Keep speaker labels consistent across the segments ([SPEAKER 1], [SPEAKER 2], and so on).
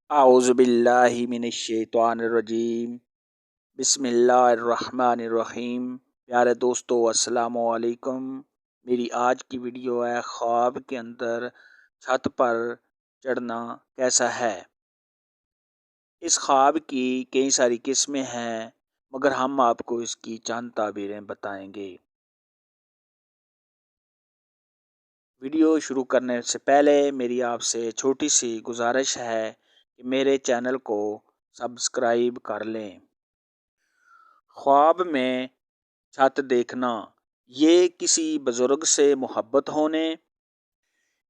[SPEAKER 1] अऊज़ु बिल्लाहि मिनश्शैतानिर्रजीम। बिस्मिल्लाहिर्रहमानिर्रहीम। प्यारे दोस्तों, अस्सलामु अलैकुम। मेरी आज की वीडियो है ख्वाब के अंदर छत पर चढ़ना कैसा है। इस ख्वाब की कई सारी किस्में हैं, मगर हम आपको इसकी चंद ताबीरें बताएंगे। वीडियो शुरू करने से पहले मेरी आपसे छोटी सी गुजारिश है कि मेरे चैनल को सब्सक्राइब कर लें। ख्वाब में छत देखना, ये किसी बुज़ुर्ग से मोहब्बत होने,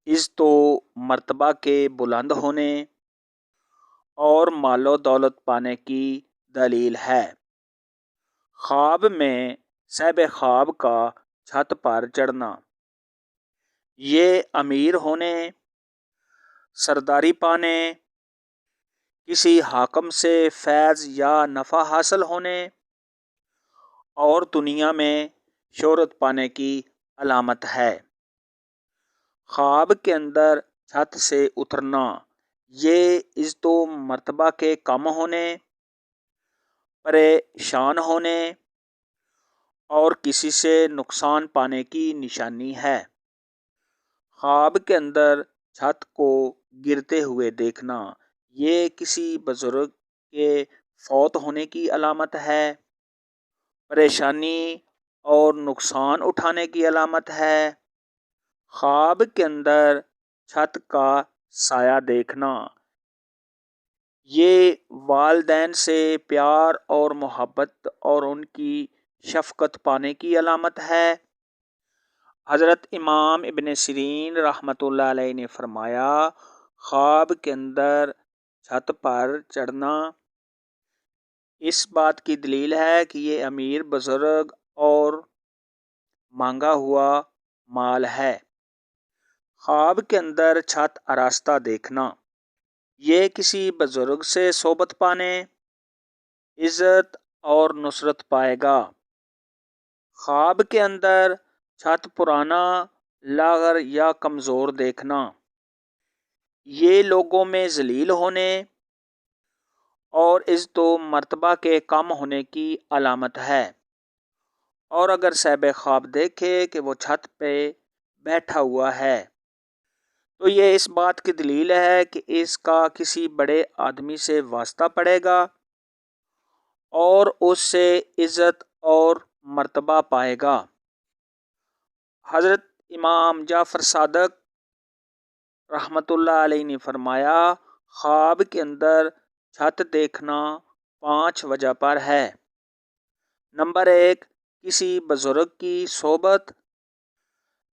[SPEAKER 1] इज़्ज़ो मर्तबा के बुलंद होने और मालो दौलत पाने की दलील है। ख्वाब में साहिब ख्वाब का छत पर चढ़ना, ये अमीर होने, सरदारी पाने, किसी हाकम से फैज़ या नफ़ा हासिल होने और दुनिया में शोहरत पाने की अलामत है। ख्वाब के अंदर छत से उतरना, ये इज़्ज़ो मर्तबा के कम होने, परेशान होने और किसी से नुकसान पाने की निशानी है। ख्वाब के अंदर छत को गिरते हुए देखना, ये किसी बुज़ुर्ग के फौत होने की अलामत है, परेशानी और नुकसान उठाने की अलामत है। ख्वाब के अंदर छत का साया देखना, ये वालिदैन से प्यार और मोहब्बत और उनकी शफ़क़त पाने की अलामत है। हज़रत इमाम इब्न सिरीन रहमतुल्लाह अलैह ने फरमाया, ख्वाब के अंदर छत पर चढ़ना इस बात की दलील है कि ये अमीर बुज़ुर्ग और मांगा हुआ माल है। ख्वाब के अंदर छत आरास्ता देखना, ये किसी बुज़ुर्ग से सोबत पाने, इज़्ज़त और नुसरत पाएगा। ख्वाब के अंदर छत पुराना, लागर या कमज़ोर देखना, ये लोगों में ज़लील होने और इज़्ज़ो मर्तबा के कम होने की अलामत है। और अगर साहिब ख्वाब देखे कि वो छत पे बैठा हुआ है, तो ये इस बात की दलील है कि इसका किसी बड़े आदमी से वास्ता पड़ेगा और उससे इज़्ज़त और मर्तबा पाएगा। हज़रत इमाम जाफ़र सादक रहमतुल्लाह अलैह ने फरमाया, ख्वाब के अंदर छत देखना 5 वजह पर है। नंबर 1, किसी बुज़ुर्ग की सोबत।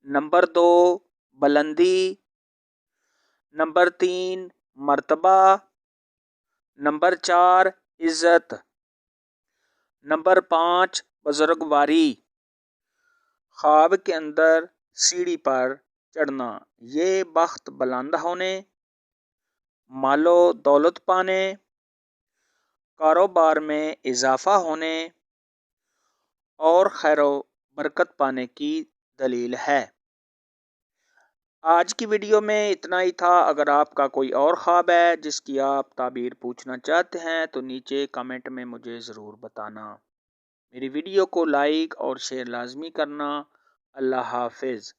[SPEAKER 1] नंबर 2, बुलंदी। नंबर 3, मर्तबा। नंबर 4, इज़्ज़त। नंबर 5, बुज़ुर्गवारी। ख्वाब के अंदर सीढ़ी पर चढ़ना, ये बख्त बुलंद होने, मालो दौलत पाने, कारोबार में इजाफ़ा होने और खैरो बरकत पाने की दलील है। आज की वीडियो में इतना ही था। अगर आपका कोई और ख्वाब है जिसकी आप ताबीर पूछना चाहते हैं तो नीचे कमेंट में मुझे ज़रूर बताना। मेरी वीडियो को लाइक और शेयर लाजमी करना। अल्लाह हाफिज़।